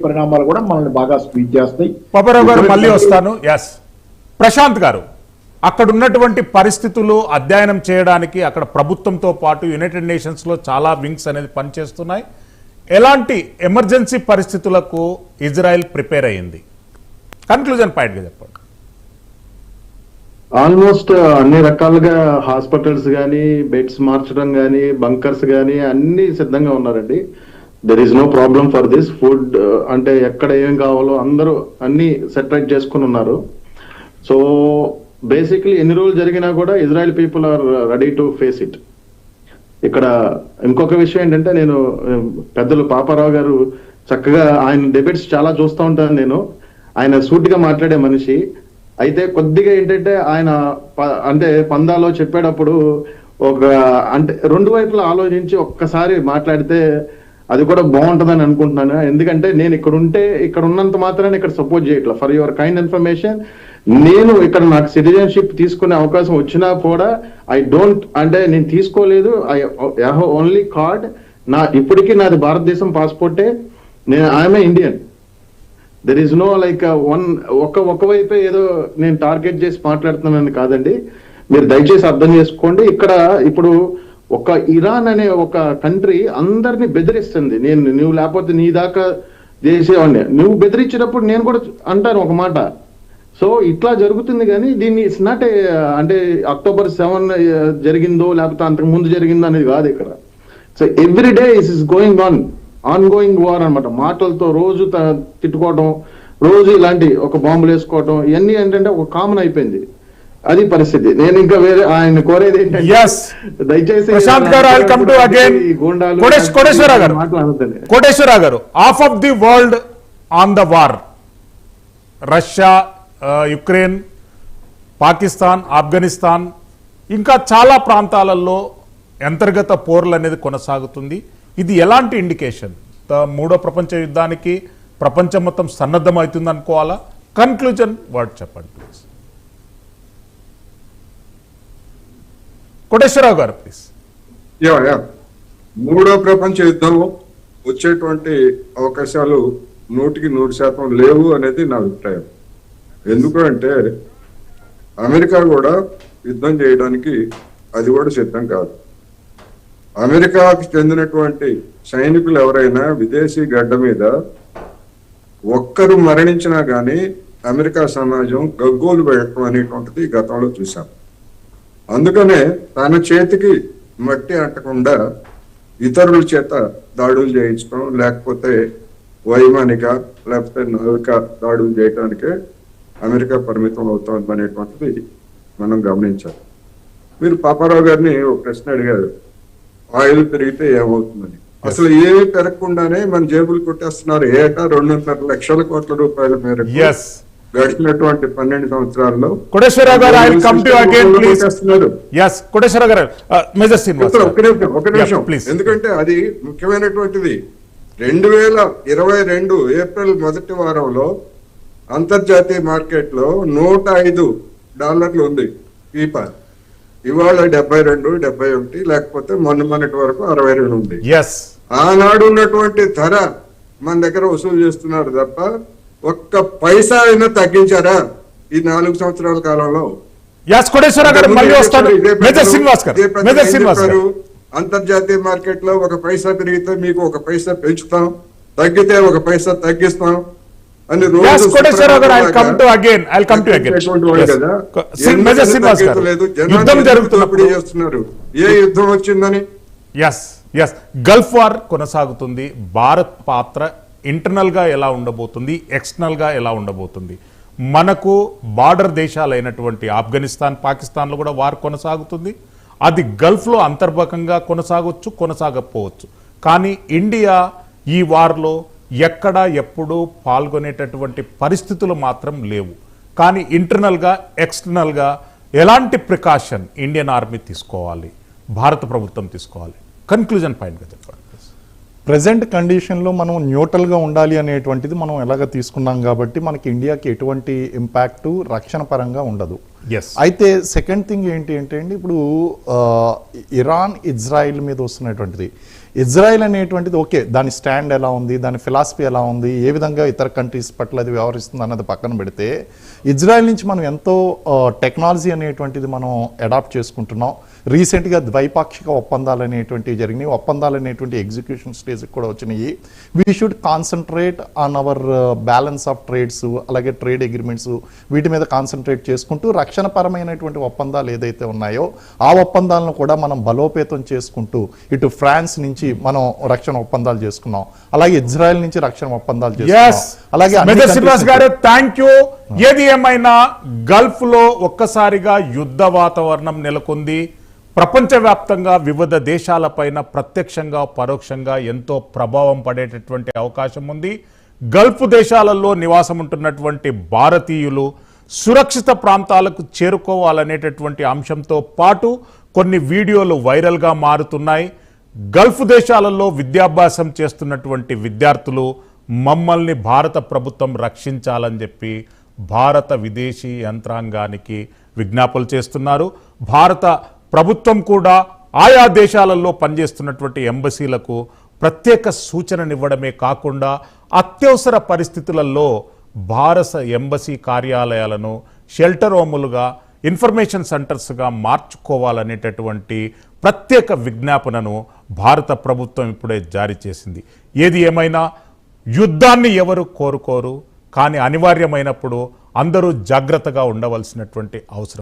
పరిణామాలు కూడా మనల్ని బాగా స్పీడ్ చేస్తాయి. పాపారావు గారు మళ్ళీ వస్తాను. ఎస్, ప్రశాంత్ గారు, అక్కడ ఉన్నటువంటి పరిస్థితులు అధ్యయనం చేయడానికి అక్కడ ప్రభుత్వంతో పాటు యునైటెడ్ నేషన్స్ లో చాలా వింగ్స్ అనేది పనిచేస్తున్నాయి. ఎలాంటి ఎమర్జెన్సీ పరిస్థితులకు ఇజ్రాయెల్ ప్రిపేర్ అయ్యింది? కన్క్లూజన్ పాయింట్ గా చెప్పండి. ఆల్మోస్ట్ అన్ని రకాలుగా హాస్పిటల్స్ కానీ, బెడ్స్ మార్చడం కానీ, బంకర్స్ కానీ అన్ని సిద్ధంగా ఉన్నారండి. There is no problem for this. Food అంటే ఎక్కడ ఏం కావాలో అందరూ అన్ని సెటరేట్ చేసుకుని ఉన్నారు. సో బేసిక్లీ ఎన్ని రోజులు జరిగినా కూడా Israel people are ready to face it. ఇక్కడ ఇంకొక విషయం ఏంటంటే, నేను పెద్దలు పాపారావు గారు చక్కగా ఆయన డిబేట్స్ చాలా చూస్తూ ఉంటాను. నేను ఆయన సూటిగా మాట్లాడే మనిషి. అయితే కొద్దిగా ఏంటంటే ఆయన అంటే పందాలో చెప్పేటప్పుడు ఒక అంటే రెండు వైపులా ఆలోచించి ఒక్కసారి మాట్లాడితే అది కూడా బాగుంటుందని అనుకుంటున్నాను. ఎందుకంటే నేను ఇక్కడ ఉన్నంత మాత్రాన్ని ఇక్కడ సపోర్ట్ చేయట్లా. ఫర్ యువర్ కైండ్ ఇన్ఫర్మేషన్, నేను ఇక్కడ నాకు సిటిజన్షిప్ తీసుకునే అవకాశం వచ్చినా కూడా అంటే నేను తీసుకోలేదు. I have only card. ఇప్పటికీ నాది భారతదేశం పాస్పోర్టే. I'm Indian. There is no like ఒకవైపే ఏదో నేను టార్గెట్ చేసి మాట్లాడుతున్నానని కాదండి. మీరు దయచేసి అర్థం చేసుకోండి. ఇక్కడ ఇప్పుడు ఒక ఇరాన్ అనే ఒక కంట్రీ అందరినీ బెదిరిస్తుంది. నువ్వు లేకపోతే నీ దాకా చేసేవాడిని. నువ్వు బెదిరించినప్పుడు నేను కూడా అంటాను ఒక మాట. సో ఇట్లా జరుగుతుంది. కానీ దీన్ని ఇట్స్ నాట్ అంటే October 7 జరిగిందో లేకపోతే అంతకు ముందు జరిగిందో అనేది కాదు ఇక్కడ. So every day is going on going war అనమాట. మాటలతో రోజు తిట్టుకోవడం, రోజు ఇలాంటి ఒక బాంబులు వేసుకోవడం, ఇవన్నీ ఏంటంటే ఒక కామన్ అయిపోయింది. అది పరిస్థితి. నేను ఇంకా వేరే ఆయన కోరేది ఏంటంటే, దయచేసి కోటేశ్వర గారు, half of the world on the war, Russia, Ukraine, Pakistan, Afghanistan, ఇంకా చాలా ప్రాంతాలలో అంతర్గత పోర్లు అనేది కొనసాగుతుంది. ఇది ఎలాంటి ఇండికేషన్? మూడో ప్రపంచ యుద్ధానికి ప్రపంచం మొత్తం సన్నద్ధం అవుతుంది అనుకోవాలా? కన్క్లూజన్ వర్డ్ చెప్పండి ప్లీజ్. కోటేశ్వరరావు గారు ప్లీజ్. మూడో ప్రపంచ యుద్ధం వచ్చేటువంటి అవకాశాలు 100% లేవు అనేది నా అభిప్రాయం. ఎందుకంటే అమెరికా కూడా యుద్ధం చేయడానికి అది కూడా సిద్ధం కాదు. అమెరికాకి చెందినటువంటి సైనికులు ఎవరైనా విదేశీ గడ్డ మీద ఒక్కరు మరణించినా గానీ అమెరికా సమాజం గగ్గోలు పెట్టడం అనేటువంటిది గతంలో చూసాం. అందుకనే తన చేతికి మట్టి అంటకుండా ఇతరుల చేత దాడులు చేయించడం, లేకపోతే వైమానిక లేకపోతే నావిక దాడులు చేయడానికే అమెరికా పరిమితం అవుతుంది అనేటువంటిది మనం గమనించాలి. మీరు పాపారావు గారిని ఒక ప్రశ్న అడిగారు, ఆయిల్ పెరిగితే ఏమవుతుందని. అసలు ఏమీ పెరగకుండానే మన జేబులు కొట్టేస్తున్నారు. ఏటా 2.5 లక్షల కోట్ల రూపాయల మేరకు గడిచినటువంటి 12 సంవత్సరాల్లో. ఒక నిమిషం, ఎందుకంటే అది ముఖ్యమైనటువంటిది. 2022 ఏప్రిల్ మొదటి వారంలో అంతర్జాతీయ మార్కెట్ లో $105 ఉంది పీపా. ఇవాళ 72, 71, లేకపోతే మొన్నటి వరకు 62 ఉంది. ఆనాడు ఉన్నటువంటి ధర మన దగ్గర వసూలు చేస్తున్నారు తప్ప ఒక్క పైసా అయినా తగ్గించారా ఈ 4 సంవత్సరాల కాలంలో? అంతర్జాతీయ మార్కెట్ లో 1 పైసా పెరిగితే మీకు 1 పైసా పెంచుతాం, తగ్గితే 1 పైసా తగ్గిస్తాం అని రోజు చేస్తున్నారు. ఏ యుద్ధం వచ్చిందని? గల్ఫ్ వార్ కొనసాగుతుంది. భారత్ పాత్ర ఇంటర్నల్ గా ఎలా ఉండబోతుంది, ఎక్స్టర్నల్ గా ఎలా ఉండబోతుంది? మనకు బార్డర్ దేశాలైనటువంటి ఆఫ్ఘనిస్తాన్, పాకిస్తాన్ లో కూడా వార్ కొనసాగుతుంది. అది గల్ఫ్ లో అంతర్భాగంగా కొనసాగొచ్చు, కొనసాగకపోవచ్చు. కానీ ఇండియా ఈ వార్లో ఎక్కడా ఎప్పుడు పాల్గొనేటటువంటి పరిస్థితులు మాత్రం లేవు. కానీ ఇంటర్నల్గా, ఎక్స్టర్నల్గా ఎలాంటి ప్రికాషన్ ఇండియన్ ఆర్మీ తీసుకోవాలి, భారత ప్రభుత్వం తీసుకోవాలి? కన్క్లూజన్ పాయింట్గా చెప్పండి. ప్రజెంట్ కండిషన్లో మనం న్యూట్రల్గా ఉండాలి అనేటువంటిది మనం ఎలాగ తీసుకున్నాం కాబట్టి మనకి ఇండియాకి ఎటువంటి ఇంపాక్ట్ రక్షణ పరంగా ఉండదు. అయితే సెకండ్ థింగ్ ఏంటి అంటే అండి, ఇప్పుడు ఇరాన్ ఇజ్రాయిల్ మీద వస్తున్నటువంటిది ఇజ్రాయెల్ అనేటువంటిది ఓకే, దాని స్టాండ్ ఎలా ఉంది, దాని ఫిలాసఫీ ఎలా ఉంది, ఏ విధంగా ఇతర కంట్రీస్ పట్ల అది వ్యవహరిస్తుంది అన్నది పక్కన పెడితే, ఇజ్రాయెల్ నుంచి మనం ఎంతో టెక్నాలజీ అనేటువంటిది మనం అడాప్ట్ చేసుకుంటున్నాం. రీసెంట్గా ద్వైపాక్షిక ఒప్పందాలు అనేటువంటివి జరిగినాయి, ఒప్పందాలు అనేటువంటి ఎగ్జిక్యూషన్ స్టేజ్కి కూడా వచ్చినాయి. We should concentrate on hour balance of trades, అలాగే ట్రేడ్ అగ్రిమెంట్స్, వీటి మీద కాన్సన్ట్రేట్ చేసుకుంటూ రక్షణ పరమైనటువంటి ఒప్పందాలు ఏదైతే ఉన్నాయో ఆ ఒప్పందాలను కూడా మనం బలోపేతం చేసుకుంటూ, ఇటు ఫ్రాన్స్ నుంచి మనం రక్షణ ఒప్పందాలు చేసుకున్నాం, అలాగే ఇజ్రాయెల్ నుంచి రక్షణ ఒప్పందాలు చేసుకున్నాం, అలాగే అన్ని countries గారు థ్యాంక్ యూ. ఏది ఏమైనా గల్ఫ్ లో ఒక్కసారిగా యుద్ధ వాతావరణం నెలకొంది. ప్రపంచవ్యాప్తంగా వివిధ దేశాలపైన ప్రత్యక్షంగా పరోక్షంగా ఎంతో ప్రభావం పడేటటువంటి అవకాశం ఉంది. గల్ఫ్ దేశాలలో నివాసం ఉంటున్నటువంటి భారతీయులు సురక్షిత ప్రాంతాలకు చేరుకోవాలనేటటువంటి అంశంతో పాటు కొన్ని వీడియోలు వైరల్గా మారుతున్నాయి. గల్ఫ్ దేశాలలో విద్యాభ్యాసం చేస్తున్నటువంటి విద్యార్థులు మమ్మల్ని భారత ప్రభుత్వం రక్షించాలని చెప్పి భారత విదేశీ యంత్రాంగానికి విజ్ఞాపనలు చేస్తున్నారు. భారత ప్రభుత్వం కూడా ఆయా దేశాలలో పనిచేస్తున్నటువంటి ఎంబసీలకు ప్రత్యేక సూచననివ్వడమే కాకుండా అత్యవసర పరిస్థితులలో భారత ఎంబసీ కార్యాలయాలను షెల్టర్ హోములుగా, ఇన్ఫర్మేషన్ సెంటర్స్గా మార్చుకోవాలనేటటువంటి ప్రత్యేక విజ్ఞాపనను భారత ప్రభుత్వం ఇప్పుడే జారీ చేసింది. ఏది ఏమైనా యుద్ధాన్ని ఎవరు కోరుకోరు, కానీ అనివార్యమైనప్పుడు అందరూ జాగ్రత్తగా ఉండవలసినటువంటి అవసరం